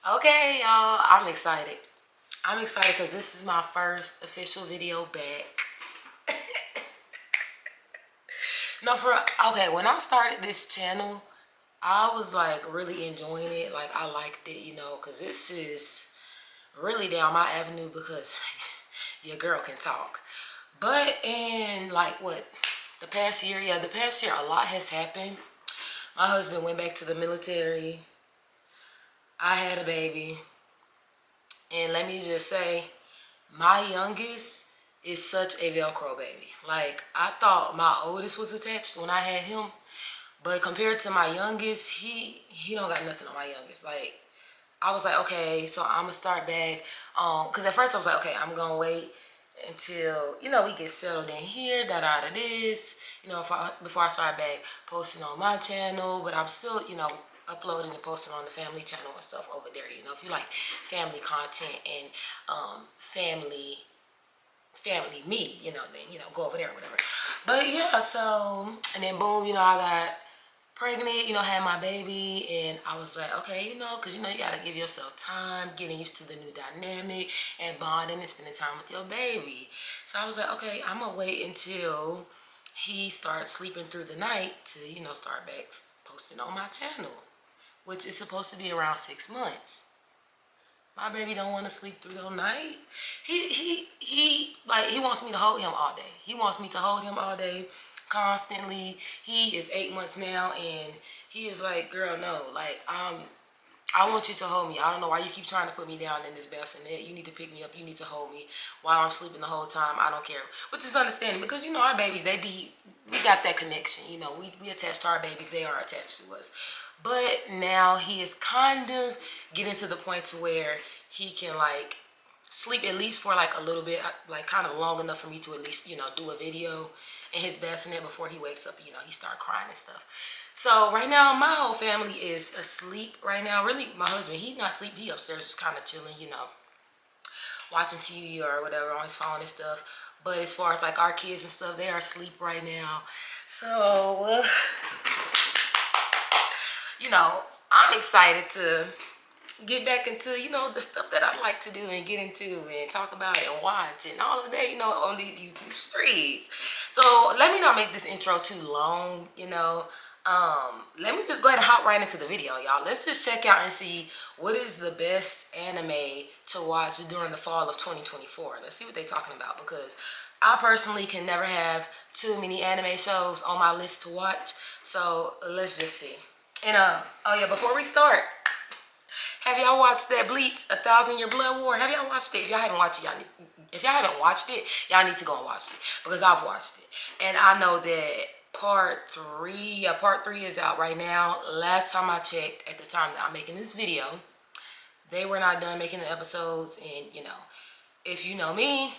Okay, y'all, I'm excited. I'm excited because this is my first official video back. No, okay, when I started this channel, I was like really enjoying it. Like, I liked it, because this is really down my avenue because your girl can talk. But in like the past year, a lot has happened. My husband went back to the military. I had a baby. And let me just say, my youngest is such a Velcro baby. Like, I thought my oldest was attached when I had him. But compared to my youngest, he don't got nothing on my youngest. Like, I was like, okay, so I'm gonna start back. Cause at first I was like, okay, I'm gonna wait until, we get settled in here, this, before I start back posting on my channel. But I'm still, uploading and posting on the family channel and stuff over there. If you like family content and family me, then go over there or whatever. But yeah, so, and then boom, I got pregnant, had my baby, and I was like, okay, because you gotta give yourself time, getting used to the new dynamic and bonding and spending time with your baby. So I was like, okay, I'm gonna wait until he starts sleeping through the night to, start back posting on my channel, which is supposed to be around 6 months. My baby don't want to sleep through the night. He wants me to hold him all day. He wants me to hold him all day, constantly. He is 8 months now, and he is like, girl, no, like, I want you to hold me. I don't know why you keep trying to put me down in this bassinet. You need to pick me up. You need to hold me while I'm sleeping the whole time. I don't care. Which is understanding because, our babies, we got that connection. We attached to our babies. They are attached to us. But now he is kind of getting to the point to where he can like sleep at least for like a little bit, like kind of long enough for me to at least, do a video in his bassinet before he wakes up, he start crying and stuff. So right now my whole family is asleep right now. Really, my husband, he's not asleep. He upstairs just kind of chilling, watching TV or whatever on his phone and stuff. But as far as like our kids and stuff, they are asleep right now. So I'm excited to get back into, the stuff that I like to do and get into and talk about and watch and all of that, on these YouTube streets. So let me not make this intro too long, let me just go ahead and hop right into the video, y'all. Let's just check out and see what is the best anime to watch during the fall of 2024. Let's see what they're talking about, because I personally can never have too many anime shows on my list to watch. So let's just see. And oh yeah, before we start, have y'all watched that Bleach, 1,000-Year Blood War? Have y'all watched it? If y'all haven't watched it, y'all need to go and watch it, because I've watched it. And I know that part three is out right now. Last time I checked, at the time that I'm making this video, they were not done making the episodes. And if you know me,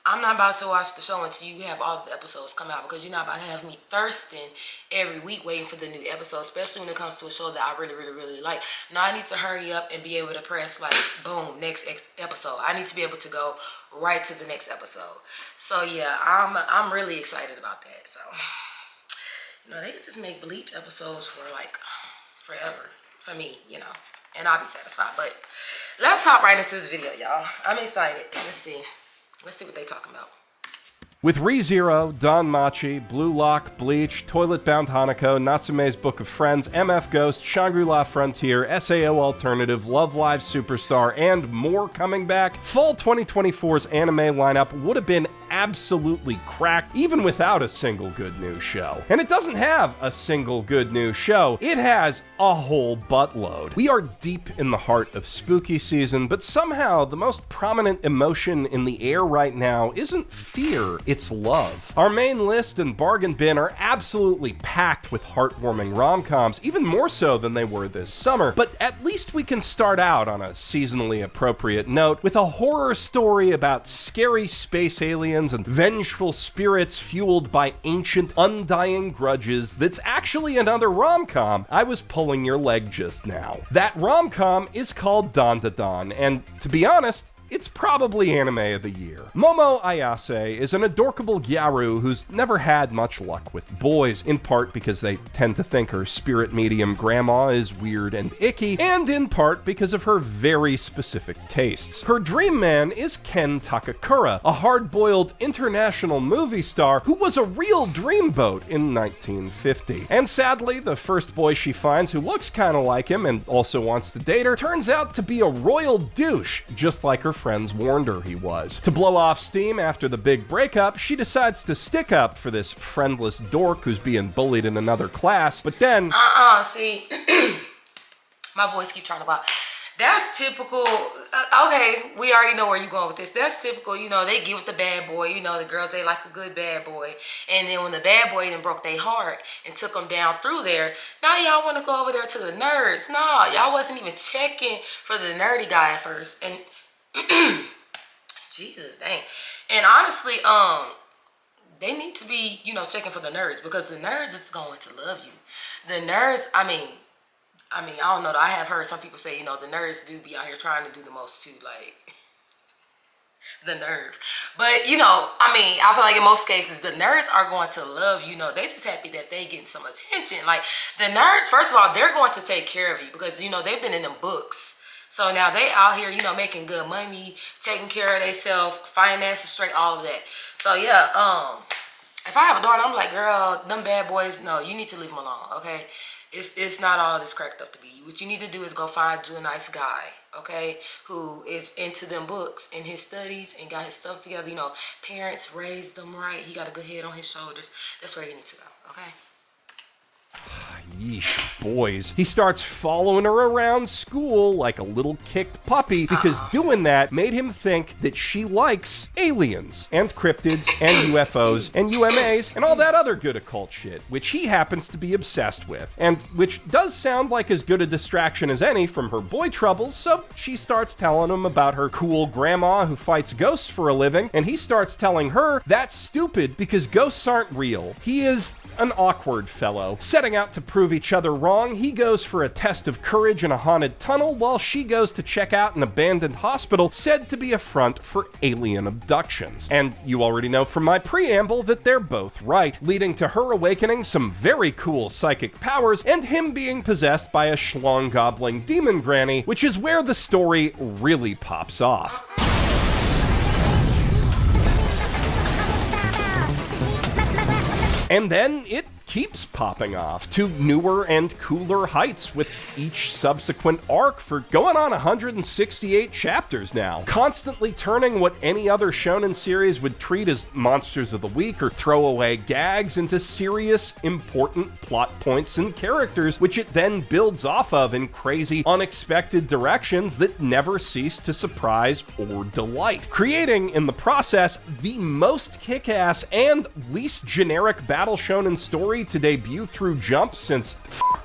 I'm not about to watch the show until you have all of the episodes come out, because you're not about to have me thirsting every week waiting for the new episode, especially when it comes to a show that I really, really, really like. Now I need to hurry up and be able to press like, boom, next episode. I need to be able to go right to the next episode. So yeah, I'm really excited about that. So, they could just make Bleach episodes for like forever for me, and I'll be satisfied. But let's hop right into this video, y'all. I'm excited. Let's see what they talking about. With ReZero, Don Machi, Blue Lock, Bleach, Toilet Bound Hanako, Natsume's Book of Friends, MF Ghost, Shangri-La Frontier, SAO Alternative, Love Live Superstar, and more coming back, fall 2024's anime lineup would have been absolutely cracked even without a single good new show. And it doesn't have a single good new show, it has a whole buttload. We are deep in the heart of spooky season, but somehow the most prominent emotion in the air right now isn't fear, it's love. Our main list and bargain bin are absolutely packed with heartwarming rom-coms, even more so than they were this summer, but at least we can start out on a seasonally appropriate note with a horror story about scary space aliens and vengeful spirits fueled by ancient, undying grudges that's actually another rom-com. I was pulling your leg just now. That rom-com is called Don Da Don, and to be honest, it's probably anime of the year. Momo Ayase is an adorable gyaru who's never had much luck with boys, in part because they tend to think her spirit medium grandma is weird and icky, and in part because of her very specific tastes. Her dream man is Ken Takakura, a hard-boiled international movie star who was a real dreamboat in 1950. And sadly, the first boy she finds who looks kinda like him and also wants to date her turns out to be a royal douche, just like her friends warned her he was. To blow off steam after the big breakup, she decides to stick up for this friendless dork who's being bullied in another class, but then... See, my voice keeps trying to go out. That's typical. Okay, we already know where you're going with this. That's typical. You know, they get with the bad boy. You know, the girls, they like a good bad boy. And then when the bad boy then broke their heart and took them down through there, now y'all want to go over there to the nerds. No, y'all wasn't even checking for the nerdy guy at first. And Jesus, dang. And honestly, they need to be, you know, checking for the nerds, because the nerds is going to love you. The nerds, I mean, I don't know. I have heard some people say, you know, the nerds do be out here trying to do the most too, like, the nerve. But, you know, I feel like in most cases, the nerds are going to love you. Know, they just happy that they getting some attention. Like, the nerds, first of all, they're going to take care of you because, you know, they've been in them books. So now they out here, you know, making good money, taking care of themselves, finances straight, all of that. So, yeah, if I have a daughter, I'm like, girl, them bad boys, no, you need to leave them alone, okay? It's not all this cracked up to be. What you need to do is go find you a nice guy, okay, who is into them books and his studies and got his stuff together. You know, parents raised him right. He got a good head on his shoulders. That's where you need to go, okay? Yeesh, boys. He starts following her around school like a little kicked puppy because doing that made him think that she likes aliens and cryptids and UFOs and UMAs and all that other good occult shit, which he happens to be obsessed with, and which does sound like as good a distraction as any from her boy troubles, so she starts telling him about her cool grandma who fights ghosts for a living, and he starts telling her that's stupid because ghosts aren't real. He is an awkward fellow. Setting out to prove each other wrong, he goes for a test of courage in a haunted tunnel while she goes to check out an abandoned hospital said to be a front for alien abductions. And you already know from my preamble that they're both right, leading to her awakening some very cool psychic powers and him being possessed by a schlong-gobbling demon granny, which is where the story really pops off. And then it keeps popping off to newer and cooler heights with each subsequent arc for going on 168 chapters now, constantly turning what any other shonen series would treat as monsters of the week or throwaway gags into serious, important plot points and characters, which it then builds off of in crazy, unexpected directions that never cease to surprise or delight, creating, in the process, the most kick-ass and least generic battle shonen story to debut through Jump since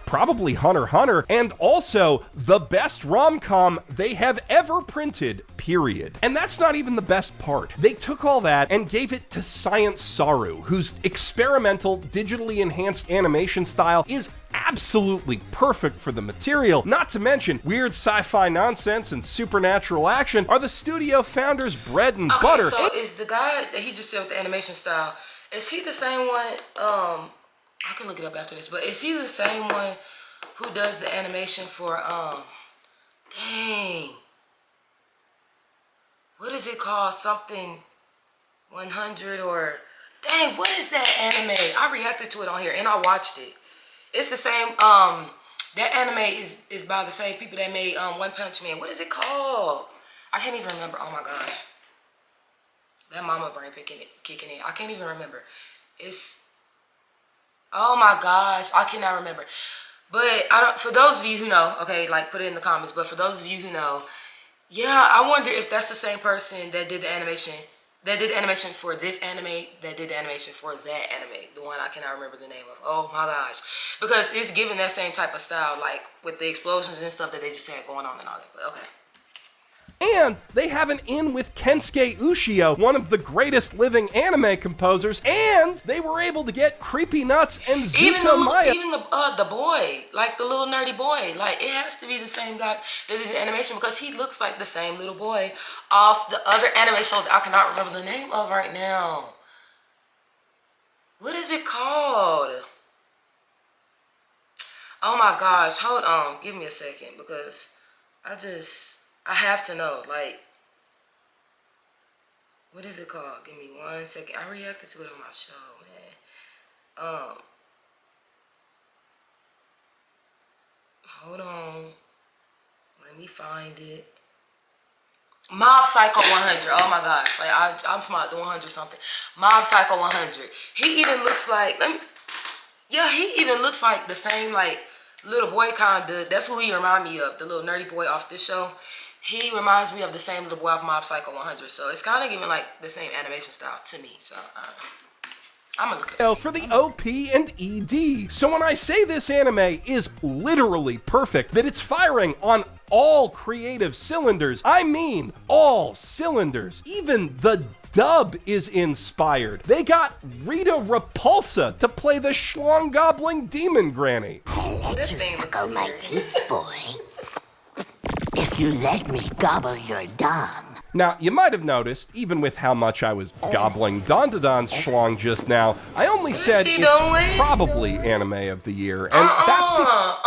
probably Hunter x Hunter, and also the best rom-com they have ever printed, period. And that's not even the best part. They took all that and gave it to Science Saru, whose experimental, digitally enhanced animation style is absolutely perfect for the material. Not to mention, weird sci-fi nonsense and supernatural action are the studio founders' bread and butter. So is the guy that he just said with the animation style, is he the same one, I can look it up after this, but is he the same one who does the animation for, dang, what is it called? Something 100 or, dang, what is that anime? I reacted to it on here and I watched it. It's the same, that anime is by the same people that made One Punch Man. What is it called? I can't even remember. Oh my gosh. That mama brain kicking in. I can't even remember. It's, oh my gosh, I cannot remember. But I don't. For those of you who know, okay, like put it in the comments. But for those of you who know, yeah, I wonder if that's the same person that did the animation, for this anime, that did the animation for that anime, the one I cannot remember the name of. Oh my gosh, because it's given that same type of style, like with the explosions and stuff that they just had going on and all that. But okay. And they have an in with Kensuke Ushio, one of the greatest living anime composers, and they were able to get Creepy Nuts and Zuto Maya. Even the boy, like the little nerdy boy, like it has to be the same guy that did the animation because he looks like the same little boy off the other anime show that I cannot remember the name of right now. What is it called? Oh my gosh, hold on, give me a second because I have to know, like, what is it called? Give me 1 second. I reacted to it on my show, man. Hold on. Let me find it. Mob Psycho 100. Oh my gosh. Like, I'm talking about the 100 something. Mob Psycho 100. He even looks like, he even looks like the same, like, little boy kind of. That's who he remind me of, the little nerdy boy off this show. He reminds me of the same little boy off Mob Psycho 100. So it's kind of giving like the same animation style to me. So I'm gonna look at it. For the OP and ED. So when I say this anime is literally perfect, that it's firing on all creative cylinders, I mean all cylinders. Even the dub is inspired. They got Rita Repulsa to play the schlong gobbling demon granny. I'll let you suckle my teats, boy. If you let me gobble your dong. Now, you might have noticed, even with how much I was gobbling Don Don's schlong just now, I only said it's probably anime of the year, and that's because...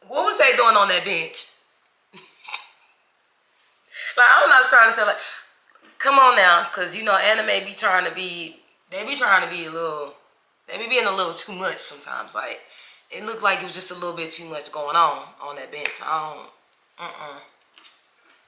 What was they doing on that bench? Like, I'm not trying to say, like, come on now, because, you know, anime be trying to be, they be being a little too much sometimes. Like, it looked like it was just a little bit too much going on that bench.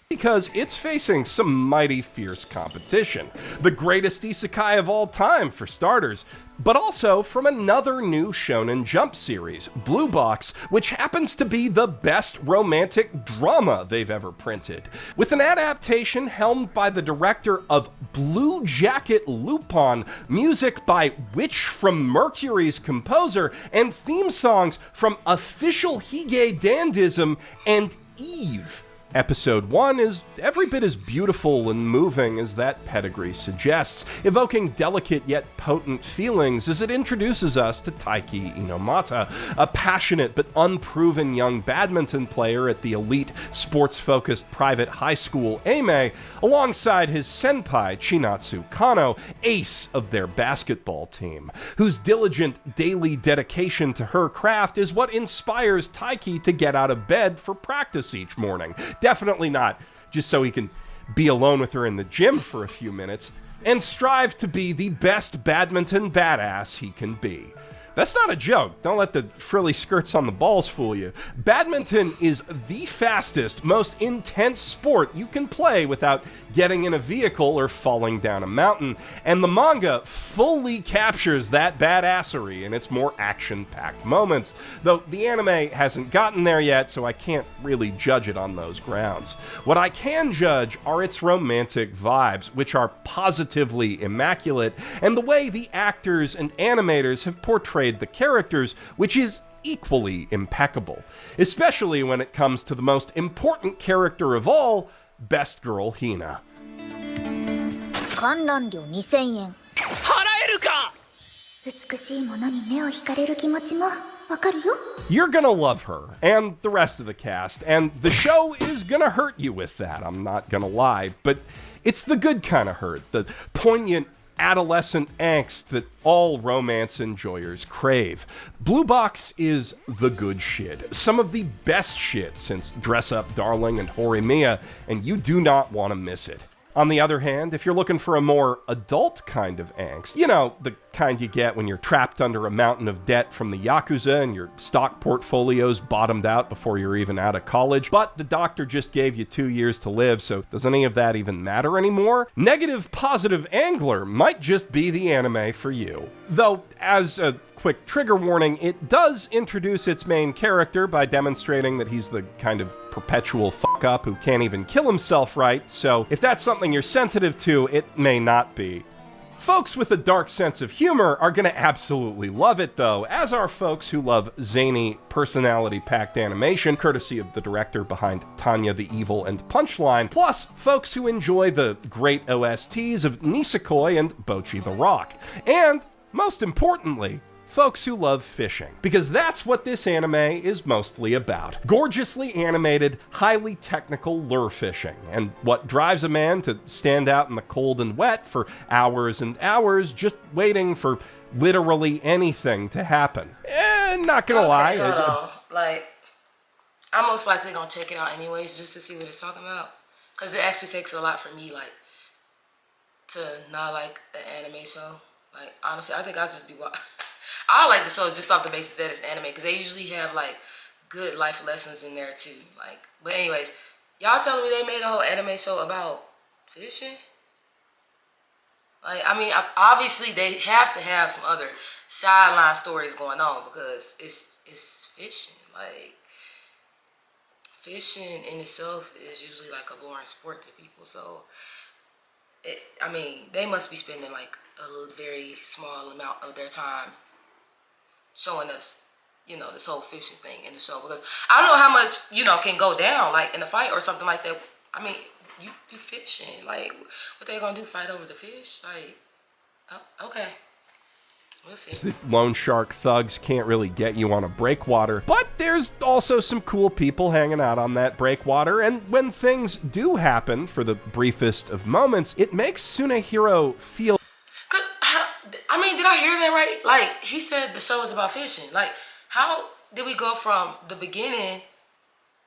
Because it's facing some mighty fierce competition. The greatest isekai of all time, for starters, but also from another new Shonen Jump series, Blue Box, which happens to be the best romantic drama they've ever printed. With an adaptation helmed by the director of Blue Jacket Lupin, music by Witch from Mercury's composer, and theme songs from Official Hige Dandism and Eve. Episode 1 is every bit as beautiful and moving as that pedigree suggests, evoking delicate yet potent feelings as it introduces us to Taiki Inomata, a passionate but unproven young badminton player at the elite, sports-focused private high school Eime, alongside his senpai Chinatsu Kano, ace of their basketball team, whose diligent daily dedication to her craft is what inspires Taiki to get out of bed for practice each morning. Definitely not just so he can be alone with her in the gym for a few minutes, and strive to be the best badminton badass he can be. That's not a joke. Don't let the frilly skirts on the balls fool you. Badminton is the fastest, most intense sport you can play without getting in a vehicle or falling down a mountain, and the manga fully captures that badassery in its more action-packed moments, though the anime hasn't gotten there yet, so I can't really judge it on those grounds. What I can judge are its romantic vibes, which are positively immaculate, and the way the actors and animators have portrayed the characters, which is equally impeccable, especially when it comes to the most important character of all, Best Girl Hina. 観覧料2000円。払えるか。美しいものに目を惹かれる気持ちもわかるよ。 You're gonna love her, and the rest of the cast, and the show is gonna hurt you with that, I'm not gonna lie, but it's the good kind of hurt, the poignant adolescent angst that all romance enjoyers crave. Blue Box is the good shit. Some of the best shit since Dress Up Darling and Horimiya, and you do not want to miss it. On the other hand, if you're looking for a more adult kind of angst, you know, the kind you get when you're trapped under a mountain of debt from the Yakuza and your stock portfolio's bottomed out before you're even out of college, but the doctor just gave you 2 years to live, so does any of that even matter anymore? Negative Positive Angler might just be the anime for you. Though, as a quick trigger warning, it does introduce its main character by demonstrating that he's the kind of perpetual fuck-up who can't even kill himself right, so if that's something you're sensitive to, it may not be Folks with a dark sense of humor are going to absolutely love it, though, as are folks who love zany, personality-packed animation, courtesy of the director behind Tanya the Evil and Punchline, plus folks who enjoy the great OSTs of Nisekoi and Bocchi the Rock. And, most importantly, folks who love fishing, because that's what this anime is mostly about. Gorgeously animated, highly technical lure fishing, and what drives a man to stand out in the cold and wet for hours and hours just waiting for literally anything to happen. Not gonna lie. Hold on. Like, I'm most likely gonna check it out anyways just to see what it's talking about, because it actually takes a lot for me, like, to not like an anime show. Like, honestly, I think I'll just be watching. I like the show just off the basis that it's anime, because they usually have like good life lessons in there too. Like, but anyways, y'all telling me they made a whole anime show about fishing? Like, I mean, obviously they have to have some other sideline stories going on, because it's fishing. Like, fishing in itself is usually like a boring sport to people. So, I mean, they must be spending like a very small amount of their time showing us, you know, this whole fishing thing in the show, because I don't know how much, you know, can go down like in a fight or something like that. I mean, you fishing, like, what they gonna do, fight over the fish? Like, oh, okay, we'll see. Lone shark thugs can't really get you on a breakwater, but there's also some cool people hanging out on that breakwater, and when things do happen for the briefest of moments, it makes Tsunehiro feel. Cause, I mean, did I hear that right? Like, he said the show was about fishing. Like, how did we go from the beginning,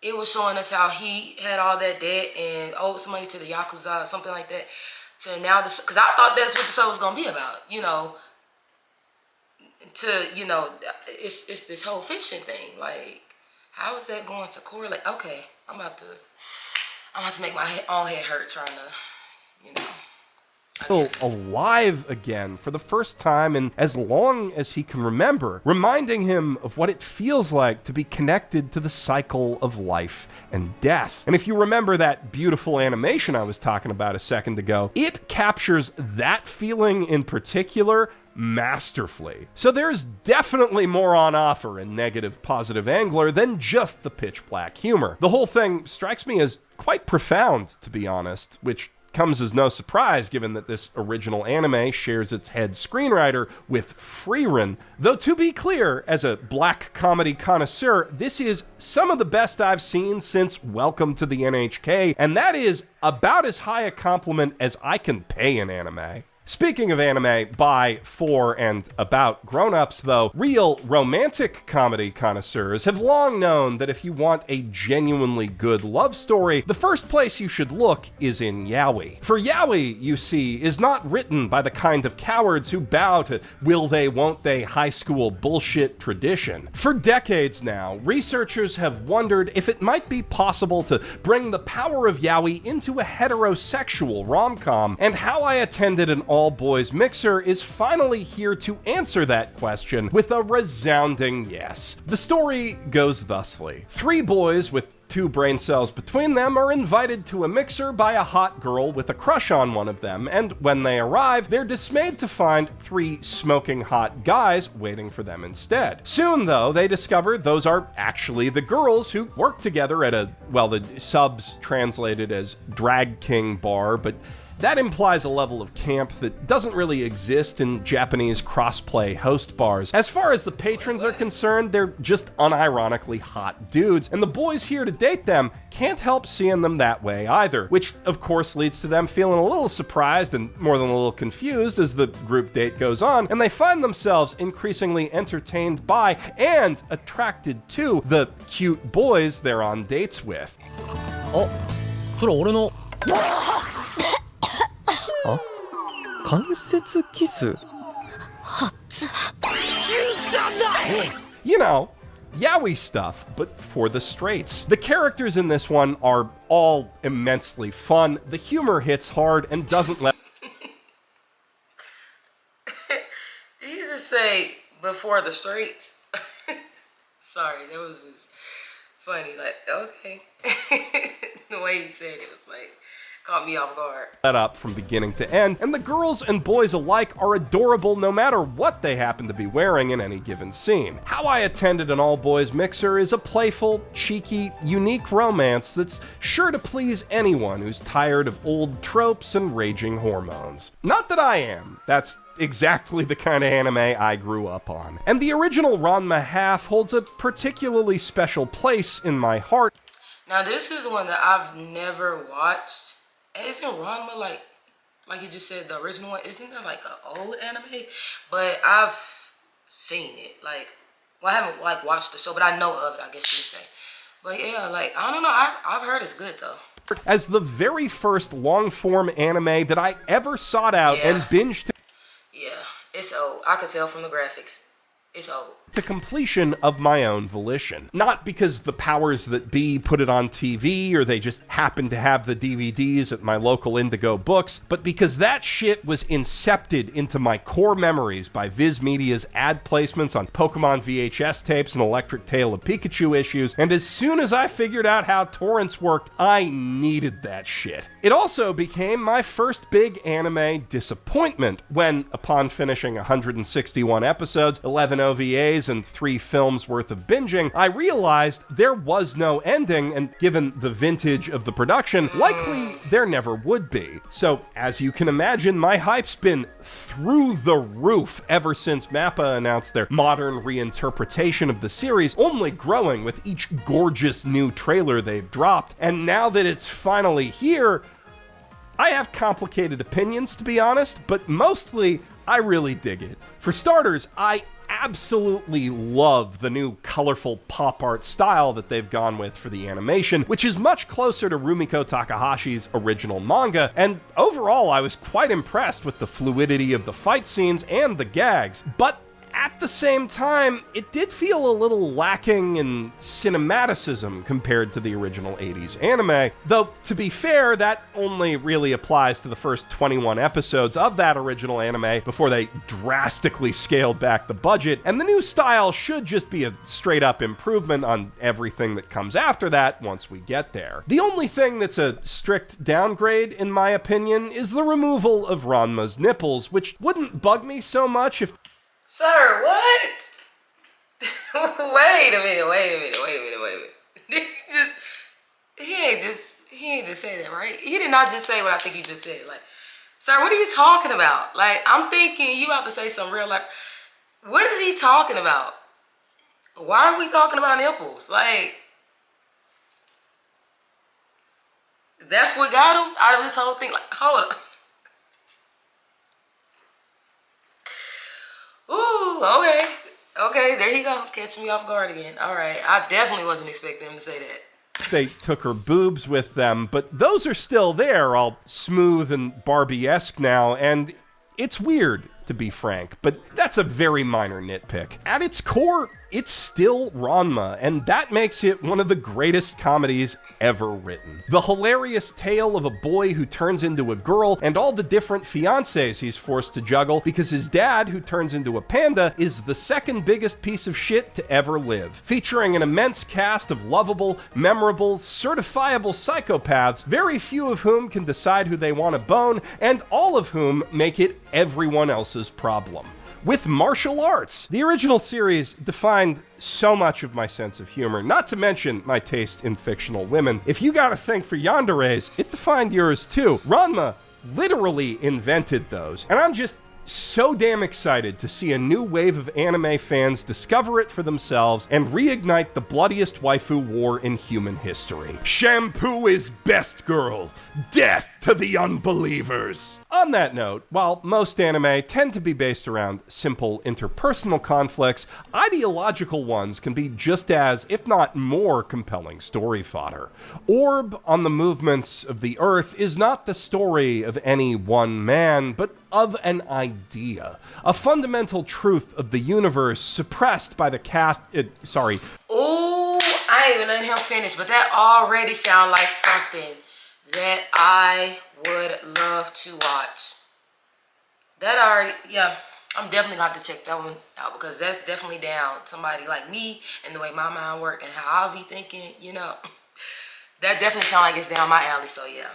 it was showing us how he had all that debt and owed some money to the Yakuza or something like that, to now because I thought that's what the show was gonna be about, you know, to, you know, it's this whole fishing thing. Like, how is that going to correlate? Okay, I'm about to make my own head hurt trying to, you know, alive again for the first time in as long as he can remember, reminding him of what it feels like to be connected to the cycle of life and death. And if you remember that beautiful animation I was talking about a second ago, it captures that feeling in particular masterfully. So there's definitely more on offer in Negative Positive Angler than just the pitch black humor. The whole thing strikes me as quite profound, to be honest, which comes as no surprise given that this original anime shares its head screenwriter with Frieren. Though to be clear, as a black comedy connoisseur, this is some of the best I've seen since Welcome to the NHK, and that is about as high a compliment as I can pay an anime. Speaking of anime by, for, and about grown-ups, though, real romantic comedy connoisseurs have long known that if you want a genuinely good love story, the first place you should look is in yaoi. For yaoi, you see, is not written by the kind of cowards who bow to will they, won't they high school bullshit tradition. For decades now, researchers have wondered if it might be possible to bring the power of yaoi into a heterosexual rom-com, and How I Attended an All-Boys Mixer is finally here to answer that question with a resounding yes. The story goes thusly. 3 boys with 2 brain cells between them are invited to a mixer by a hot girl with a crush on one of them, and when they arrive, they're dismayed to find 3 smoking hot guys waiting for them instead. Soon, though, they discover those are actually the girls who work together at the subs translated as Drag King bar, but that implies a level of camp that doesn't really exist in Japanese crossplay host bars. As far as the patrons are concerned, they're just unironically hot dudes, and the boys here to date them can't help seeing them that way either, which of course leads to them feeling a little surprised and more than a little confused as the group date goes on, and they find themselves increasingly entertained by and attracted to the cute boys they're on dates with. あ、それ俺のあ、関節キス You know, yaoi stuff, but for the straights. The characters in this one are all immensely fun, the humor hits hard and doesn't let... Did you just say before the straights? Sorry, that was just funny. Like, okay. The way he said it was like, Caught me off guard. Set up from beginning to end, and the girls and boys alike are adorable no matter what they happen to be wearing in any given scene. How I Attended an All-Boys Mixer is a playful, cheeky, unique romance that's sure to please anyone who's tired of old tropes and raging hormones. Not that I am. That's exactly the kind of anime I grew up on. And the original Ranma half holds a particularly special place in my heart. Now this is one that I've never watched. Isn't Ranma like you just said, the original one? Isn't there like an old anime? But I've seen it. Well, I haven't watched the show, but I know of it, I guess you could say. But yeah, I don't know. I've heard it's good though. As the very first long-form anime that I ever sought out and binged Yeah, it's old. I could tell from the graphics. It's old. To completion of my own volition. Not because the powers that be put it on TV or they just happened to have the DVDs at my local Indigo Books, but because that shit was incepted into my core memories by Viz Media's ad placements on Pokemon VHS tapes and Electric Tale of Pikachu issues, and as soon as I figured out how torrents worked, I needed that shit. It also became my first big anime disappointment when, upon finishing 161 episodes, 11 OVAs, and 3 films worth of binging, I realized there was no ending, and given the vintage of the production, likely there never would be. So, as you can imagine, my hype's been through the roof ever since MAPPA announced their modern reinterpretation of the series, only growing with each gorgeous new trailer they've dropped. And now that it's finally here, I have complicated opinions, to be honest, but mostly I really dig it. For starters, I absolutely love the new colorful pop art style that they've gone with for the animation, which is much closer to Rumiko Takahashi's original manga, and overall I was quite impressed with the fluidity of the fight scenes and the gags. But at the same time, it did feel a little lacking in cinematicism compared to the original 80s anime, though, to be fair, that only really applies to the first 21 episodes of that original anime before they drastically scaled back the budget, and the new style should just be a straight-up improvement on everything that comes after that once we get there. The only thing that's a strict downgrade, in my opinion, is the removal of Ranma's nipples, which wouldn't bug me so much if Sir, what? Wait a minute. He ain't just say that, right? He did not just say what I think he just said. Sir, what are you talking about? I'm thinking you about to say some real what is he talking about? Why are we talking about nipples? That's what got him out of this whole thing. Hold on. Ooh, okay, there you go. Catch me off guard again. All right, I definitely wasn't expecting him to say that. they took her boobs with them, but those are still there, all smooth and Barbie-esque now, and it's weird, to be frank, but that's a very minor nitpick. At its core, it's still Ranma, and that makes it one of the greatest comedies ever written. The hilarious tale of a boy who turns into a girl and all the different fiancés he's forced to juggle because his dad, who turns into a panda, is the second biggest piece of shit to ever live. Featuring an immense cast of lovable, memorable, certifiable psychopaths, very few of whom can decide who they want to bone, and all of whom make it everyone else's problem. With martial arts. The original series defined so much of my sense of humor, not to mention my taste in fictional women. If you got a thing for yanderes, it defined yours too. Ranma literally invented those, and I'm just so damn excited to see a new wave of anime fans discover it for themselves and reignite the bloodiest waifu war in human history. Shampoo is best, girl. Death to the unbelievers. On that note, while most anime tend to be based around simple interpersonal conflicts, ideological ones can be just as, if not more, compelling story fodder. Orb on the Movements of the Earth is not the story of any one man, but of an idea. A fundamental truth of the universe suppressed by the Ooh, I ain't even letting him finish, but that already sounds like something that I would love to watch. I'm definitely gonna have to check that one out because that's definitely down somebody like me and the way my mind works and how I'll be thinking, that definitely sounds like it's down my alley, so yeah.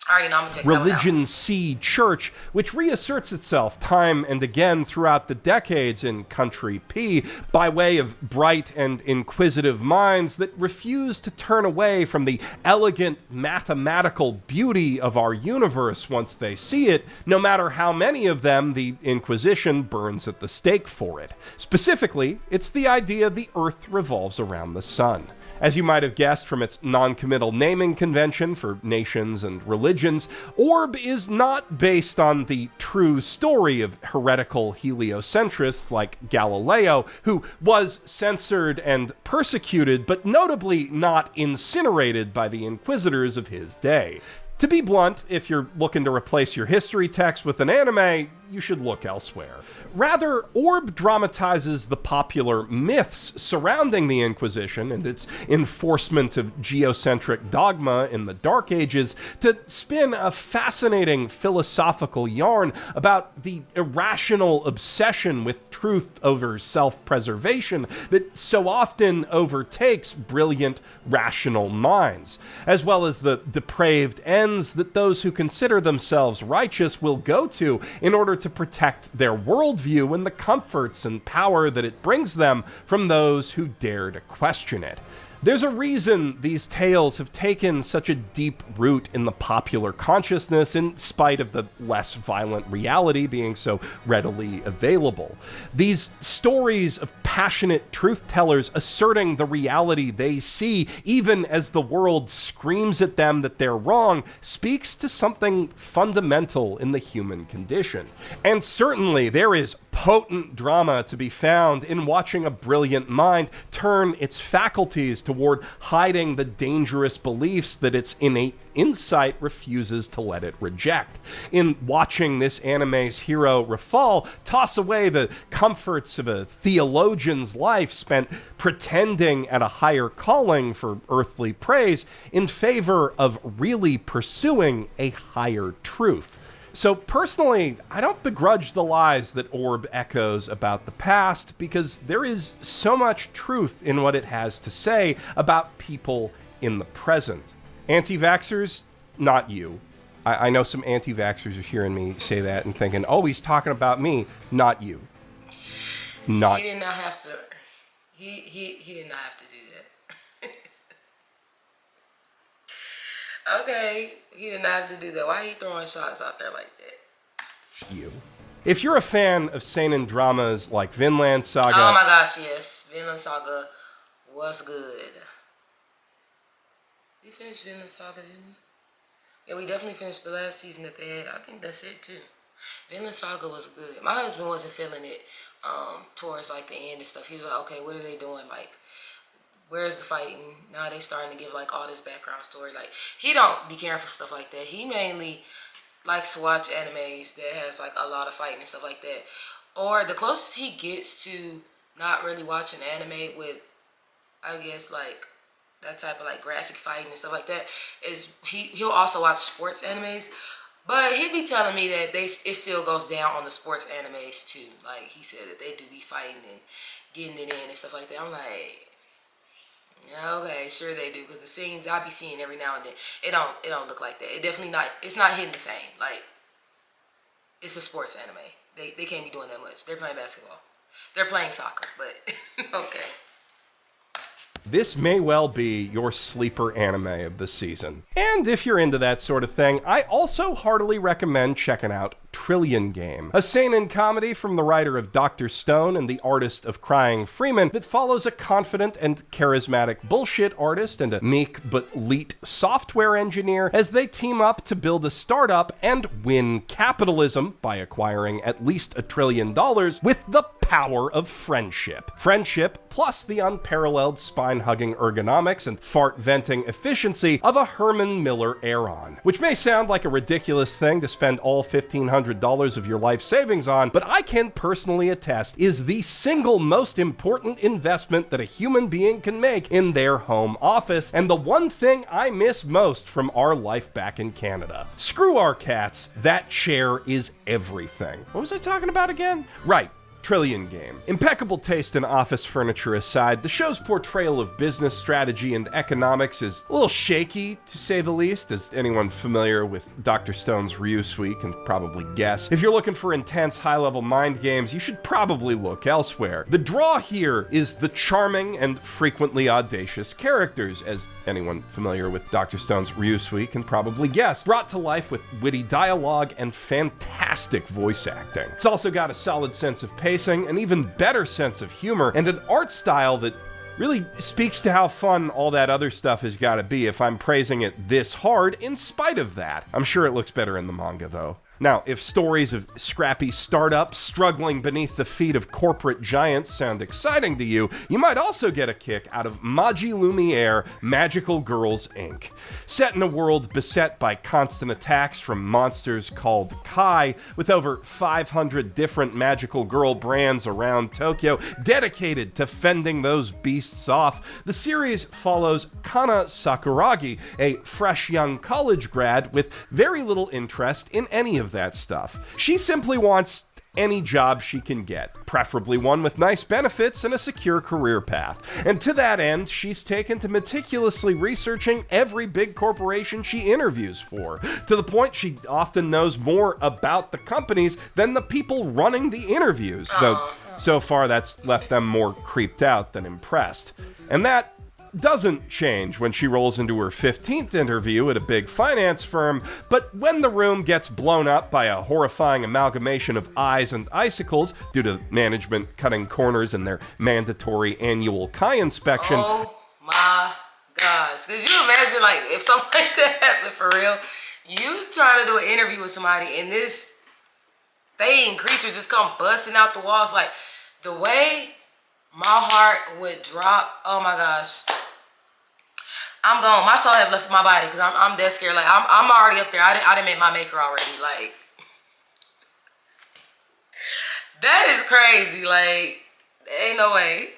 I already know I'm gonna check that one out. Religion C Church, which reasserts itself time and again throughout the decades in Country P by way of bright and inquisitive minds that refuse to turn away from the elegant mathematical beauty of our universe once they see it, no matter how many of them the Inquisition burns at the stake for it. Specifically, it's the idea the Earth revolves around the sun. As you might have guessed from its non-committal naming convention for nations and religions, Orb is not based on the true story of heretical heliocentrists like Galileo, who was censored and persecuted, but notably not incinerated by the inquisitors of his day. To be blunt, if you're looking to replace your history text with an anime, you should look elsewhere. Rather, Orb dramatizes the popular myths surrounding the Inquisition and its enforcement of geocentric dogma in the Dark Ages to spin a fascinating philosophical yarn about the irrational obsession with truth over self-preservation that so often overtakes brilliant, rational minds, as well as the depraved ends that those who consider themselves righteous will go to in order to protect their worldview and the comforts and power that it brings them from those who dare to question it. There's a reason these tales have taken such a deep root in the popular consciousness in spite of the less violent reality being so readily available. These stories of passionate truth-tellers asserting the reality they see, even as the world screams at them that they're wrong, speaks to something fundamental in the human condition. And certainly there is potent drama to be found in watching a brilliant mind turn its faculties toward hiding the dangerous beliefs that its innate insight refuses to let it reject. In watching this anime's hero Rafal toss away the comforts of a theologian's life spent pretending at a higher calling for earthly praise in favor of really pursuing a higher truth. So personally, I don't begrudge the lies that Orb echoes about the past because there is so much truth in what it has to say about people in the present. Anti-vaxxers, not you. I know some anti-vaxxers are hearing me say that and thinking, oh, he's talking about me, not you. Not. He did not have to. He did not have to do that. Okay, he did not have to do that. Why are you throwing shots out there like that? You. If you're a fan of seinen dramas like Vinland Saga... Oh my gosh, yes. Vinland Saga was good. We finished Vinland Saga, didn't we? Yeah, we definitely finished the last season that they had. I think that's it too. Vinland Saga was good. My husband wasn't feeling it towards like the end and stuff. He was like, okay, what are they doing? Like, where's the fighting? Now they starting to give like all this background story. Like, he don't be caring for stuff like that. He mainly likes to watch animes that has like a lot of fighting and stuff like that. Or the closest he gets to not really watching anime with, I guess, like that type of like graphic fighting and stuff like that is he'll also watch sports animes. But he'd be telling me that it still goes down on the sports animes too. Like, he said that they do be fighting and getting it in and stuff like that. I'm like, yeah, okay, sure they do, because the scenes I be seeing every now and then, it don't look like that. It definitely not. It's not hitting the same. Like, it's a sports anime. They can't be doing that much. They're playing basketball. They're playing soccer, but okay. This may well be your sleeper anime of the season. And if you're into that sort of thing, I also heartily recommend checking out Trillion Game, a seinen comedy from the writer of Dr. Stone and the artist of Crying Freeman that follows a confident and charismatic bullshit artist and a meek but elite software engineer as they team up to build a startup and win capitalism by acquiring at least $1 trillion with the power of friendship. Friendship plus the unparalleled spine-hugging ergonomics and fart-venting efficiency of a Herman Miller Aeron, which may sound like a ridiculous thing to spend all $1,500 of your life savings on, but I can personally attest is the single most important investment that a human being can make in their home office, and the one thing I miss most from our life back in Canada. Screw our cats, that chair is everything. What was I talking about again? Right. Trillion Game. Impeccable taste in office furniture aside, the show's portrayal of business strategy and economics is a little shaky, to say the least, as anyone familiar with Dr. Stone's Ryusui can probably guess. If you're looking for intense, high-level mind games, you should probably look elsewhere. The draw here is the charming and frequently audacious characters, as anyone familiar with Dr. Stone's Ryusui can probably guess, brought to life with witty dialogue and fantastic voice acting. It's also got a solid sense of pacing, an even better sense of humor, and an art style that really speaks to how fun all that other stuff has got to be if I'm praising it this hard in spite of that. I'm sure it looks better in the manga, though. Now, if stories of scrappy startups struggling beneath the feet of corporate giants sound exciting to you, you might also get a kick out of Maji Lumiere Magical Girls, Inc. Set in a world beset by constant attacks from monsters called Kai, with over 500 different magical girl brands around Tokyo dedicated to fending those beasts off, the series follows Kana Sakuragi, a fresh young college grad with very little interest in any of that stuff. She simply wants any job she can get, preferably one with nice benefits and a secure career path. And to that end, she's taken to meticulously researching every big corporation she interviews for, to the point she often knows more about the companies than the people running the interviews, though so far that's left them more creeped out than impressed. And that doesn't change when she rolls into her 15th interview at a big finance firm, but when the room gets blown up by a horrifying amalgamation of eyes and icicles due to management cutting corners in their mandatory annual Kai inspection. Oh my gosh. Could you imagine, like, if something like that happened for real? You trying to do an interview with somebody and this thing, creature just come busting out the walls. Like, the way my heart would drop, oh my gosh. I'm gone. My soul have left my body because I'm dead scared. Like, I'm already up there. I didn't make my maker already. Like, that is crazy. Like, ain't no way.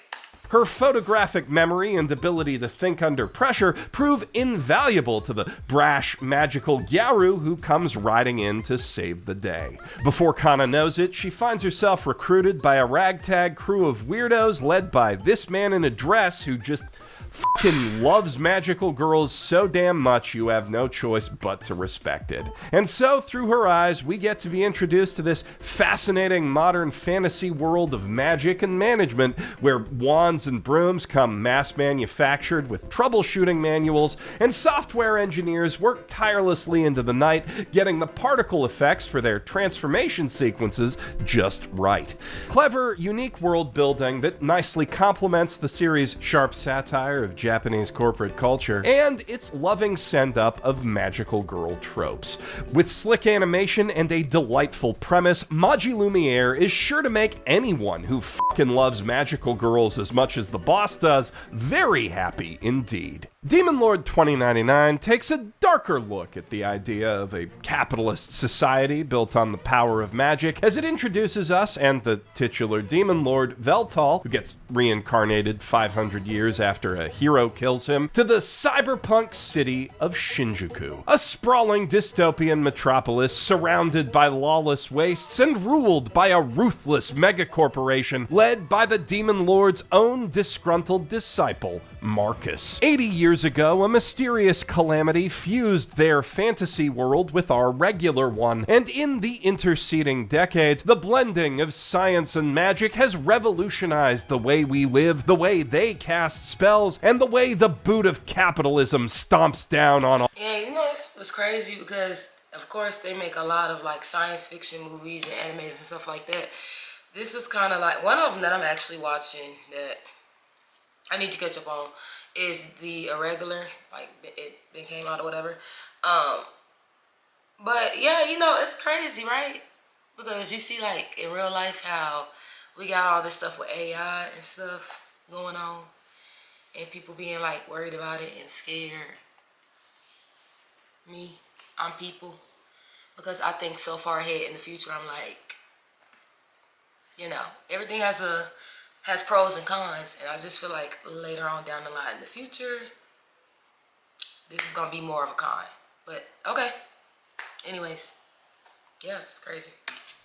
Her photographic memory and ability to think under pressure prove invaluable to the brash, magical Gyaru who comes riding in to save the day. Before Kana knows it, she finds herself recruited by a ragtag crew of weirdos led by this man in a dress who just fucking loves magical girls so damn much you have no choice but to respect it. And so, through her eyes, we get to be introduced to this fascinating modern fantasy world of magic and management, where wands and brooms come mass-manufactured with troubleshooting manuals, and software engineers work tirelessly into the night, getting the particle effects for their transformation sequences just right. Clever, unique world building that nicely complements the series' sharp satire of Japanese corporate culture, and its loving send-up of magical girl tropes. With slick animation and a delightful premise, Maji Lumiere is sure to make anyone who fucking loves magical girls as much as the boss does very happy indeed. Demon Lord 2099 takes a darker look at the idea of a capitalist society built on the power of magic, as it introduces us and the titular Demon Lord Veltal, who gets reincarnated 500 years after a hero kills him, to the cyberpunk city of Shinjuku, a sprawling dystopian metropolis surrounded by lawless wastes and ruled by a ruthless megacorporation led by the Demon Lord's own disgruntled disciple, Marcus. 80 years ago, a mysterious calamity fused their fantasy world with our regular one, and in the interceding decades, the blending of science and magic has revolutionized the way we live, the way they cast spells, and the way the boot of capitalism stomps down on all. Yeah, you know, it was crazy because, of course, they make a lot of, like, science fiction movies and animes and stuff like that. This is kind of like, one of them that I'm actually watching that I need to catch up on is the Irregular, like, it came out or whatever. But yeah, you know, it's crazy, right? Because you see, like, in real life how we got all this stuff with AI and stuff going on, and people being, like, worried about it and scared. I'm people, because I think so far ahead in the future. I'm like, you know, everything has pros and cons, and I just feel like later on down the line in the future, this is gonna be more of a con. But okay, anyways, Yeah, it's crazy.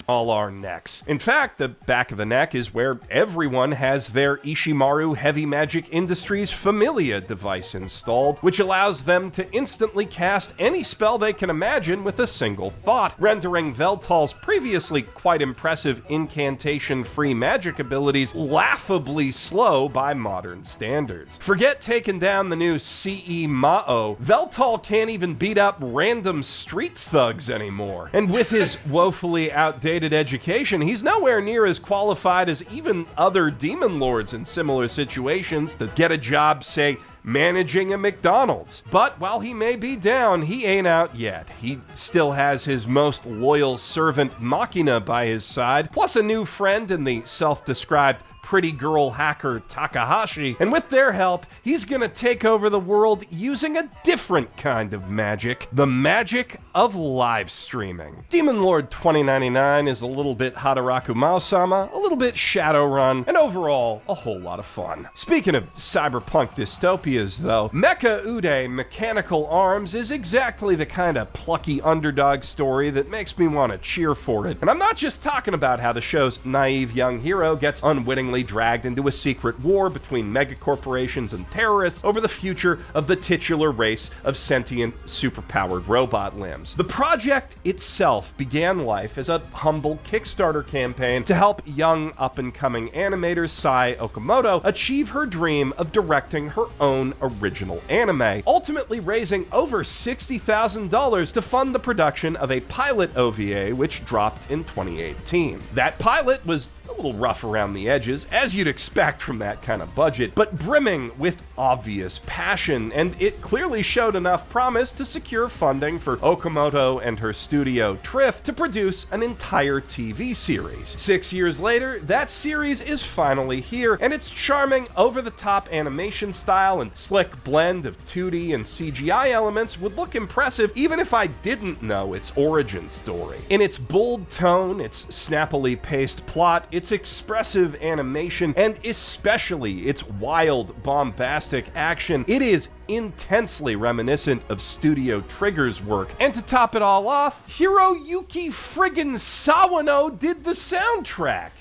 All our necks. In fact, the back of the neck is where everyone has their Ishimaru Heavy Magic Industries Familia device installed, which allows them to instantly cast any spell they can imagine with a single thought, rendering Veltal's previously quite impressive incantation-free magic abilities laughably slow by modern standards. Forget taking down the new CE Mao, Veltal can't even beat up random street thugs anymore. And with his woefully outdated education, he's nowhere near as qualified as even other demon lords in similar situations to get a job, say, managing a McDonald's. But while he may be down, he ain't out yet. He still has his most loyal servant Machina by his side, plus a new friend in the self-described pretty girl hacker Takahashi, and with their help, he's gonna take over the world using a different kind of magic, the magic of live streaming. Demon Lord 2099 is a little bit Hataraku Mao-sama, a little bit Shadowrun, and overall, a whole lot of fun. Speaking of cyberpunk dystopias, though, Mecha Ude Mechanical Arms is exactly the kind of plucky underdog story that makes me want to cheer for it. And I'm not just talking about how the show's naive young hero gets unwittingly dragged into a secret war between megacorporations and terrorists over the future of the titular race of sentient, superpowered robot limbs. The project itself began life as a humble Kickstarter campaign to help young up-and-coming animator Sai Okamoto achieve her dream of directing her own original anime, ultimately raising over $60,000 to fund the production of a pilot OVA which dropped in 2018. That pilot was a little rough around the edges, as you'd expect from that kind of budget, but brimming with obvious passion, and it clearly showed enough promise to secure funding for Okamoto and her studio Triff to produce an entire TV series. 6 years later, that series is finally here, and its charming, over-the-top animation style and slick blend of 2D and CGI elements would look impressive even if I didn't know its origin story. In its bold tone, its snappily paced plot, its expressive animation, and especially its wild, bombastic action, it is intensely reminiscent of Studio Trigger's work. And to top it all off, Hiroyuki friggin' Sawano did the soundtrack.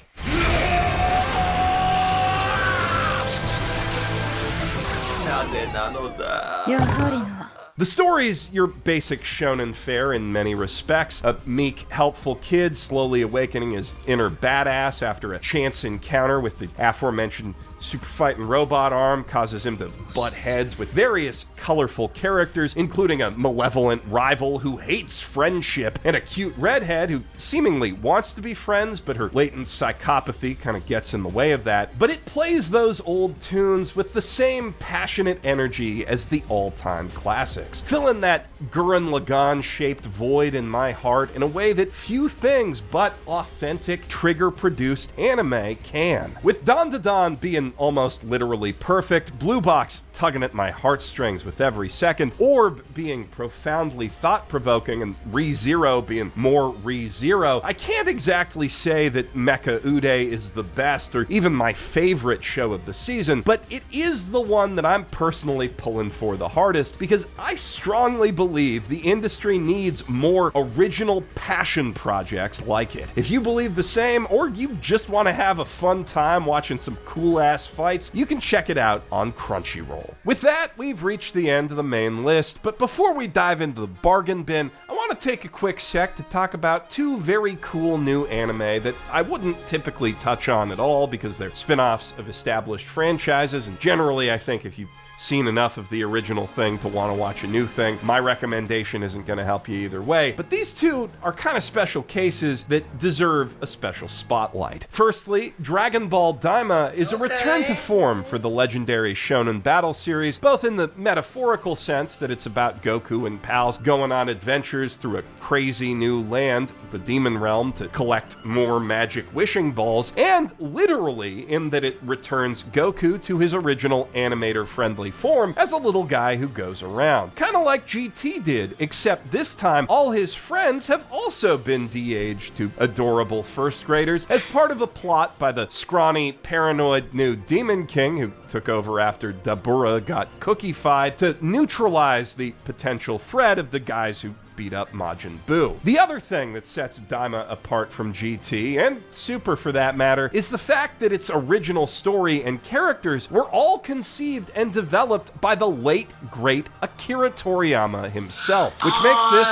The story's your basic shonen fare in many respects. A meek, helpful kid slowly awakening his inner badass after a chance encounter with the aforementioned super fighting robot arm causes him to butt heads with various colorful characters, including a malevolent rival who hates friendship and a cute redhead who seemingly wants to be friends, but her latent psychopathy kind of gets in the way of that. But it plays those old tunes with the same passionate energy as the all-time classics, filling that Gurren Lagann-shaped void in my heart in a way that few things but authentic Trigger-produced anime can. With Dan Da Dan being almost literally perfect, Blue Box tugging at my heartstrings with every second, Orb being profoundly thought-provoking, and ReZero being more ReZero, I can't exactly say that Mecha Ude is the best or even my favorite show of the season, but it is the one that I'm personally pulling for the hardest because I strongly believe the industry needs more original passion projects like it. If you believe the same, or you just want to have a fun time watching some cool-ass fights, you can check it out on Crunchyroll. With that, we've reached the end of the main list, but before we dive into the bargain bin, I want to take a quick sec to talk about two very cool new anime that I wouldn't typically touch on at all because they're spin-offs of established franchises, and generally I think if you've seen enough of the original thing to want to watch a new thing, my recommendation isn't going to help you either way. But these two are kind of special cases that deserve a special spotlight. Firstly, Dragon Ball Daima is a return to form for the legendary Shonen Battle series, both in the metaphorical sense that it's about Goku and pals going on adventures through a crazy new land, the Demon Realm, to collect more magic wishing balls, and literally in that it returns Goku to his original animator-friendly form as a little guy who goes around. Kind of like GT did, except this time all his friends have also been de-aged to adorable first graders as part of a plot by the scrawny, paranoid new Demon King who took over after Dabura got cookie-fied to neutralize the potential threat of the guys who beat up Majin Buu. The other thing that sets Daima apart from GT, and Super for that matter, is the fact that its original story and characters were all conceived and developed by the late, great Akira Toriyama himself, which makes this...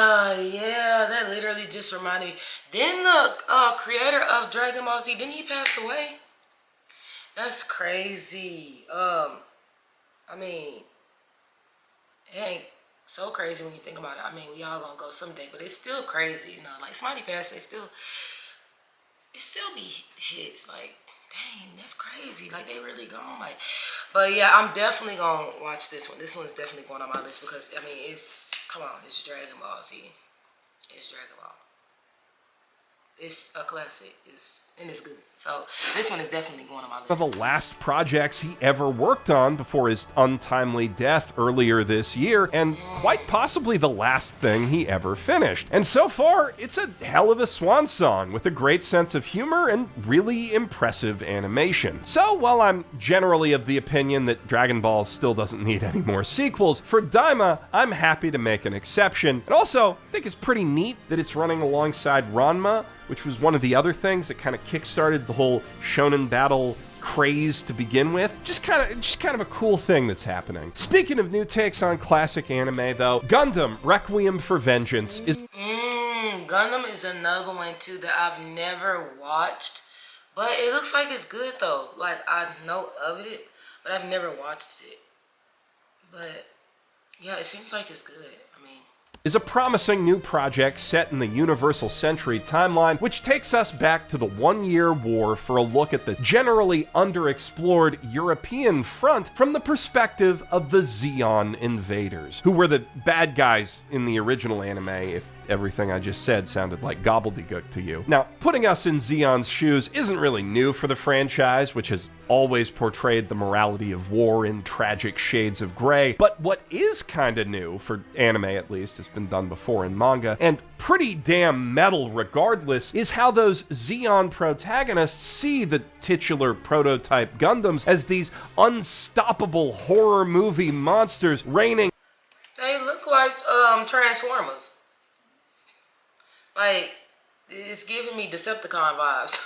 yeah, that literally just reminded me. Didn't the creator of Dragon Ball Z, didn't he pass away? That's crazy. I mean, it ain't so crazy when you think about it. I mean, we all gonna go someday, but it's still crazy, you know. Like, somebody passed, it still be hits. Like, dang, that's crazy. Like, they really gone. Like, but yeah, I'm definitely gonna watch this one. This one's definitely going on my list because, I mean, come on, it's Dragon Ball Z. It's Dragon Ball. It's a classic. And it's good. So this one is definitely going on my list. One of the last projects he ever worked on before his untimely death earlier this year, and quite possibly the last thing he ever finished. And so far, it's a hell of a swan song with a great sense of humor and really impressive animation. So while I'm generally of the opinion that Dragon Ball still doesn't need any more sequels, for Daima, I'm happy to make an exception. And also, I think it's pretty neat that it's running alongside Ranma, which was one of the other things that kind of kick-started the whole shonen battle craze to begin with. Just kind of a cool thing that's happening. Speaking of new takes on classic anime, though, Gundam Requiem for Vengeance is... Gundam is another one, too, that I've never watched. But it looks like it's good, though. Like, I know of it, but I've never watched it. But, yeah, it seems like it's good. I mean... is a promising new project set in the Universal Century timeline, which takes us back to the one-year war for a look at the generally underexplored European front from the perspective of the Zeon invaders, who were the bad guys in the original anime, if everything I just said sounded like gobbledygook to you. Now, putting us in Zeon's shoes isn't really new for the franchise, which has always portrayed the morality of war in tragic shades of gray, but what is kinda new, for anime at least, has been done before in manga, and pretty damn metal regardless, is how those Zeon protagonists see the titular prototype Gundams as these unstoppable horror movie monsters reigning... They look like Transformers. Like, it's giving me Decepticon vibes.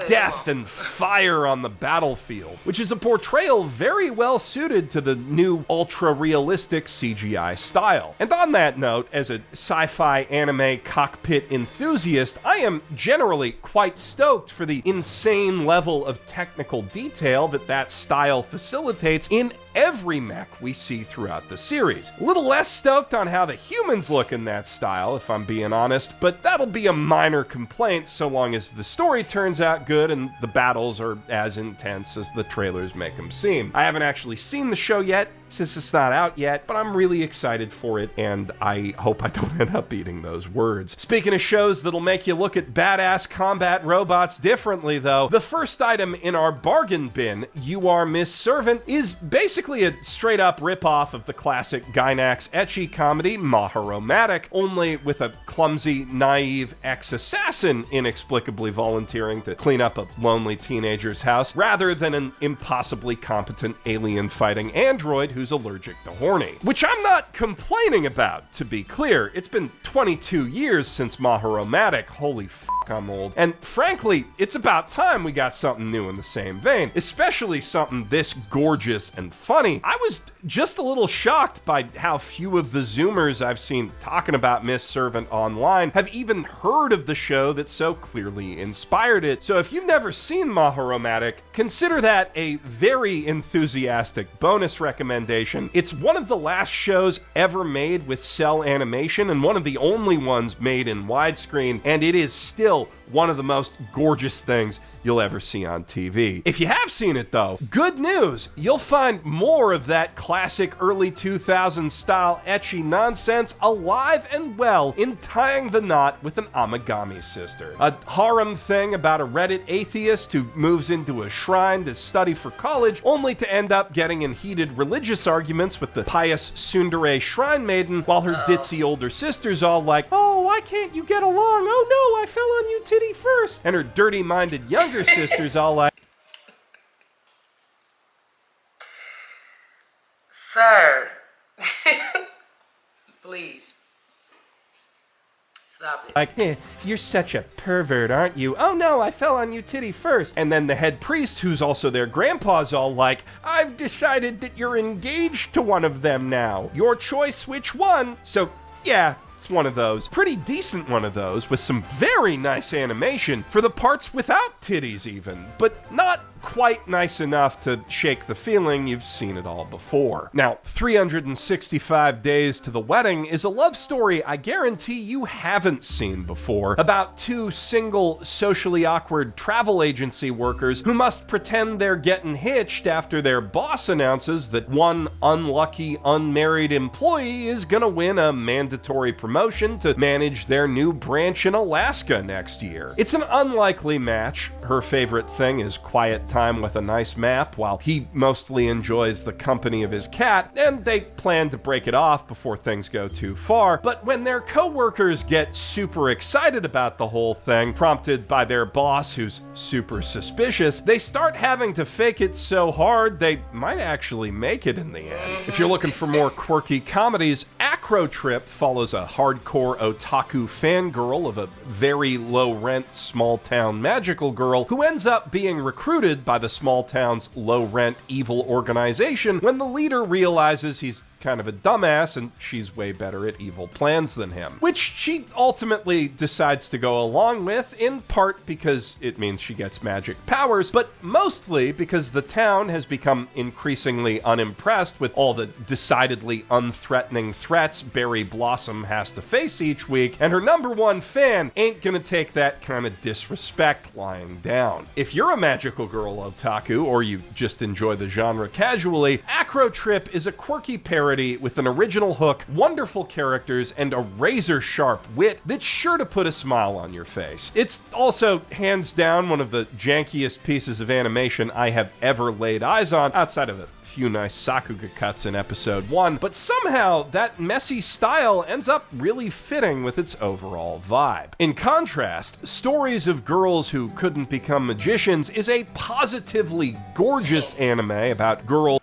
Death and fire on the battlefield, which is a portrayal very well suited to the new ultra-realistic CGI style. And on that note, as a sci-fi anime cockpit enthusiast, I am generally quite stoked for the insane level of technical detail that style facilitates in every mech we see throughout the series. A little less stoked on how the humans look in that style, if I'm being honest, but that'll be a minor complaint so long as the story turns out good and the battles are as intense as the trailers make them seem. I haven't actually seen the show yet, since it's not out yet, but I'm really excited for it, and I hope I don't end up eating those words. Speaking of shows that'll make you look at badass combat robots differently, though, the first item in our bargain bin, You Are Miss Servant, is basically a straight-up rip-off of the classic Gainax ecchi comedy Maharomatic, only with a clumsy, naive ex-assassin inexplicably volunteering to clean up a lonely teenager's house, rather than an impossibly competent alien-fighting android who's allergic to horny. Which I'm not complaining about, to be clear. It's been 22 years since Maharomatic. Holy f***, I'm old. And frankly, it's about time we got something new in the same vein, especially something this gorgeous and funny. I was just a little shocked by how few of the Zoomers I've seen talking about Miss Servant online have even heard of the show that so clearly inspired it. So if you've never seen Maharomatic, consider that a very enthusiastic bonus recommendation. It's one of the last shows ever made with cell animation and one of the only ones made in widescreen, and it is still one of the most gorgeous things you'll ever see on TV. If you have seen it though, good news! You'll find more of that classic early 2000s style ecchi nonsense alive and well in Tying the Knot with an Amagami Sister. A harem thing about a Reddit atheist who moves into a shrine to study for college only to end up getting in heated religious arguments with the pious tsundere shrine maiden while her ditzy older sister's all like, "Oh, why can't you get along? Oh no, I fell on you titty first." And her dirty-minded younger sister's all like, Sir. Like, you're such a pervert, aren't you? Oh no, I fell on you titty first. And then the head priest, who's also their grandpa's all like, I've decided that you're engaged to one of them now. Your choice, which one? So, yeah, it's one of those. Pretty decent one of those, with some very nice animation for the parts without titties even, but not quite nice enough to shake the feeling you've seen it all before. Now, 365 Days to the Wedding is a love story I guarantee you haven't seen before, about two single, socially awkward travel agency workers who must pretend they're getting hitched after their boss announces that one unlucky, unmarried employee is gonna win a mandatory promotion to manage their new branch in Alaska next year. It's an unlikely match. Her favorite thing is quiet time with a nice map, while he mostly enjoys the company of his cat, and they plan to break it off before things go too far. But when their co-workers get super excited about the whole thing, prompted by their boss who's super suspicious, they start having to fake it so hard they might actually make it in the end. If you're looking for more quirky comedies, Acro Trip follows a hardcore otaku fangirl of a very low-rent small-town magical girl who ends up being recruited by the small town's low-rent evil organization when the leader realizes he's kind of a dumbass and she's way better at evil plans than him. Which she ultimately decides to go along with, in part because it means she gets magic powers, but mostly because the town has become increasingly unimpressed with all the decidedly unthreatening threats Berry Blossom has to face each week, and her number one fan ain't gonna take that kind of disrespect lying down. If you're a magical girl otaku, or you just enjoy the genre casually, Acro Trip is a quirky parody with an original hook, wonderful characters, and a razor-sharp wit that's sure to put a smile on your face. It's also, hands down, one of the jankiest pieces of animation I have ever laid eyes on, outside of a few nice Sakuga cuts in episode 1, but somehow that messy style ends up really fitting with its overall vibe. In contrast, Stories of Girls Who Couldn't Become Magicians is a positively gorgeous anime about girls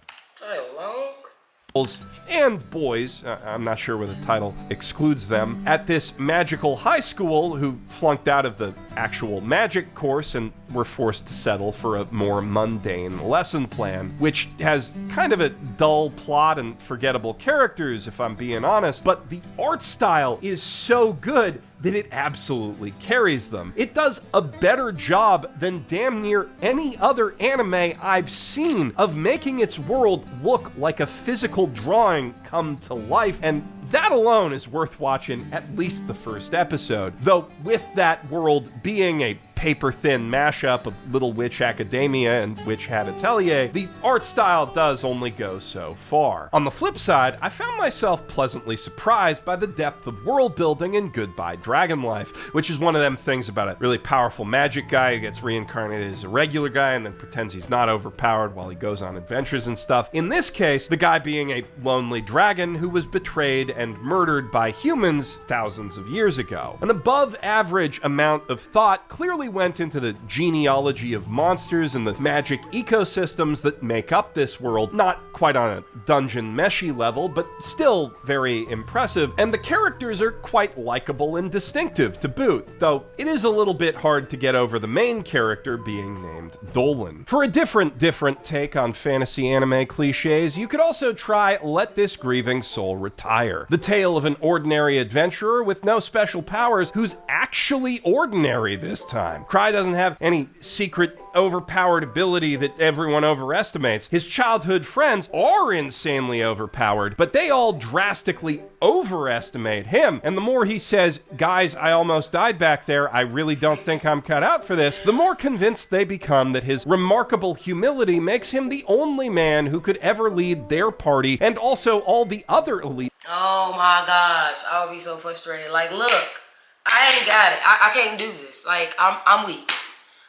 and boys, I'm not sure whether the title excludes them, at this magical high school who flunked out of the actual magic course and were forced to settle for a more mundane lesson plan, which has kind of a dull plot and forgettable characters, if I'm being honest, but the art style is so good that it absolutely carries them. It does a better job than damn near any other anime I've seen of making its world look like a physical drawing come to life, and that alone is worth watching at least the first episode. Though with that world being a paper-thin mashup of Little Witch Academia and Witch Hat Atelier, the art style does only go so far. On the flip side, I found myself pleasantly surprised by the depth of world building in Goodbye Dragon Life, which is one of them things about a really powerful magic guy who gets reincarnated as a regular guy and then pretends he's not overpowered while he goes on adventures and stuff. In this case, the guy being a lonely dragon who was betrayed and murdered by humans thousands of years ago. An above-average amount of thought clearly went into the genealogy of monsters and the magic ecosystems that make up this world, not quite on a dungeon meshy level, but still very impressive, and the characters are quite likable and distinctive to boot, though it is a little bit hard to get over the main character being named Dolan. For a different take on fantasy anime cliches, you could also try Let This Grieving Soul Retire, the tale of an ordinary adventurer with no special powers who's actually ordinary this time. Cry doesn't have any secret overpowered ability that everyone overestimates. His childhood friends are insanely overpowered, but they all drastically overestimate him. And the more he says, guys, I almost died back there, I really don't think I'm cut out for this, the more convinced they become that his remarkable humility makes him the only man who could ever lead their party and also all the other elite. Oh my gosh, I would be so frustrated. Like, look, I ain't got it. I can't do this. Like, I'm weak.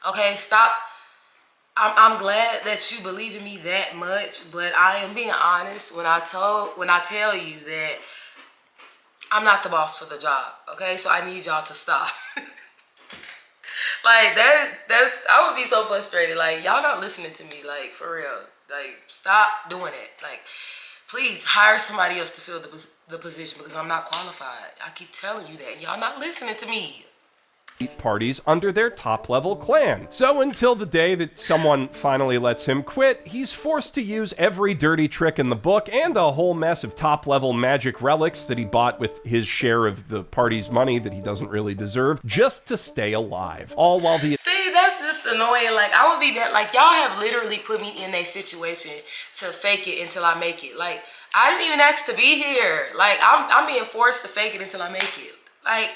Okay, stop. I'm glad that you believe in me that much, but I am being honest when I tell you that I'm not the boss for the job. Okay, so I need y'all to stop. Like I would be so frustrated. Like, y'all not listening to me. Like, for real. Like, stop doing it. Like, Please hire somebody else to fill the position because I'm not qualified. I keep telling you that. Y'all not listening to me. Parties under their top-level clan. So until the day that someone finally lets him quit, he's forced to use every dirty trick in the book and a whole mess of top-level magic relics that he bought with his share of the party's money that he doesn't really deserve, just to stay alive. All while the... See, that's just annoying. Like, I would be bad. Like, y'all have literally put me in a situation to fake it until I make it. Like, I didn't even ask to be here. Like, I'm being forced to fake it until I make it. Like...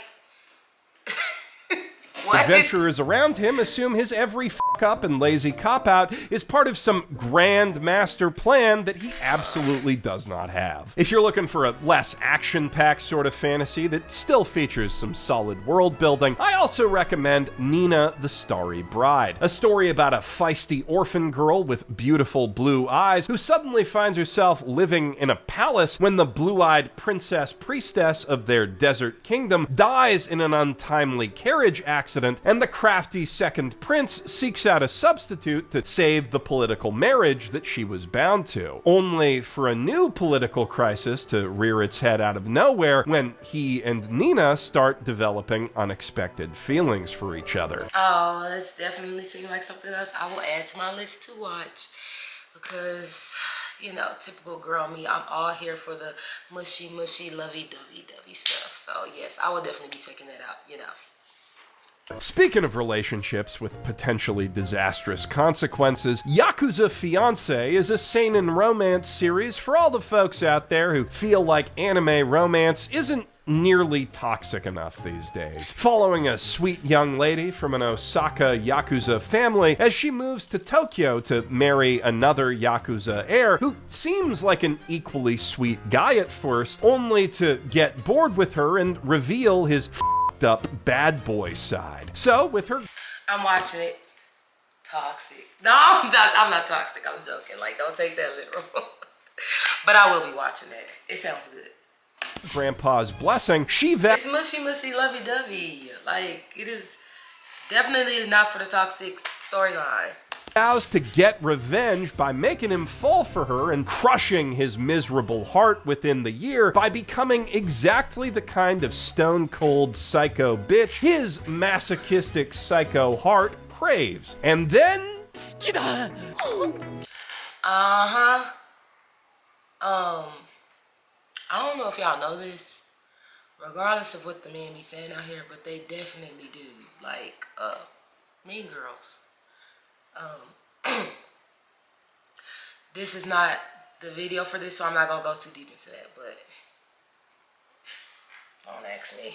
What? Adventurers around him assume his every f***up and lazy cop-out is part of some grand master plan that he absolutely does not have. If you're looking for a less action-packed sort of fantasy that still features some solid world building, I also recommend Nina the Starry Bride, a story about a feisty orphan girl with beautiful blue eyes who suddenly finds herself living in a palace when the blue-eyed priestess of their desert kingdom dies in an untimely carriage accident, and the crafty second prince seeks out a substitute to save the political marriage that she was bound to, only for a new political crisis to rear its head out of nowhere when he and Nina start developing unexpected feelings for each other. Oh, this definitely seems like something else I will add to my list to watch because, you know, typical girl me, I'm all here for the mushy, lovey-dovey stuff. So, yes, I will definitely be checking that out, you know. Speaking of relationships with potentially disastrous consequences, Yakuza Fiancé is a seinen romance series for all the folks out there who feel like anime romance isn't nearly toxic enough these days. Following a sweet young lady from an Osaka Yakuza family as she moves to Tokyo to marry another Yakuza heir who seems like an equally sweet guy at first, only to get bored with her and reveal his up bad boy side. So with her... I'm watching it. Toxic. No, I'm not toxic. I'm joking. Like, don't take that literal. But I will be watching that. It sounds good. Grandpa's blessing, it's mushy, lovey-dovey. Like, it is definitely not for the toxic storyline. Vows to get revenge by making him fall for her and crushing his miserable heart within the year by becoming exactly the kind of stone-cold psycho bitch his masochistic psycho heart craves. And then... I don't know if y'all know this, regardless of what the men be saying out here, but they definitely do. Like, Mean Girls. This is not the video for this, so I'm not gonna go too deep into that, but don't ask me,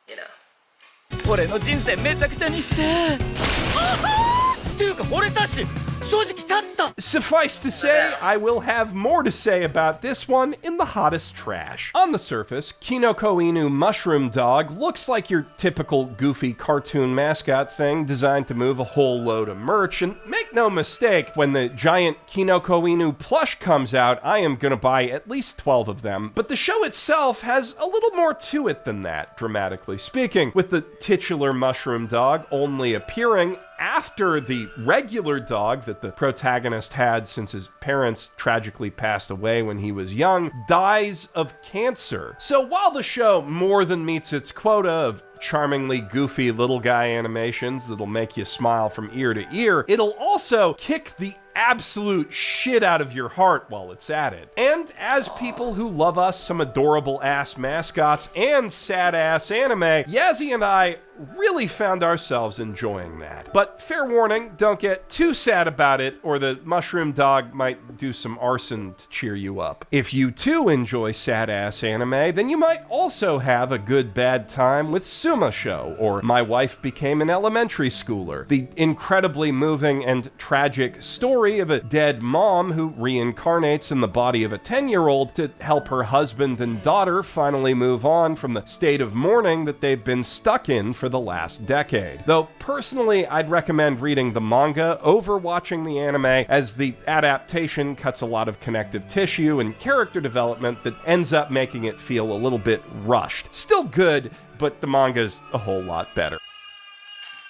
you know. 俺の人生めちゃくちゃにして。っていうか惚れたし、正直立った。 Suffice to say, I will have more to say about this one in the hottest trash. On the surface, Kinoko Inu Mushroom Dog looks like your typical goofy cartoon mascot thing designed to move a whole load of merch, and make no mistake, when the giant Kinoko Inu plush comes out, I am gonna buy at least 12 of them, but the show itself has a little more to it than that, dramatically speaking, with the titular mushroom dog only appearing after the regular dog that the protagonist had since his parents tragically passed away when he was young dies of cancer. So while the show more than meets its quota of charmingly goofy little guy animations that'll make you smile from ear to ear, it'll also kick the absolute shit out of your heart while it's at it. And as people who love us some adorable ass mascots and sad ass anime, Yazzie and I really found ourselves enjoying that. But fair warning, don't get too sad about it or the mushroom dog might do some arson to cheer you up. If you too enjoy sad ass anime, then you might also have a good bad time with Suma Show or My Wife Became an Elementary Schooler, the incredibly moving and tragic story of a dead mom who reincarnates in the body of a 10-year-old to help her husband and daughter finally move on from the state of mourning that they've been stuck in for the last decade. Though personally, I'd recommend reading the manga over watching the anime, as the adaptation cuts a lot of connective tissue and character development that ends up making it feel a little bit rushed. Still good, but the manga's a whole lot better.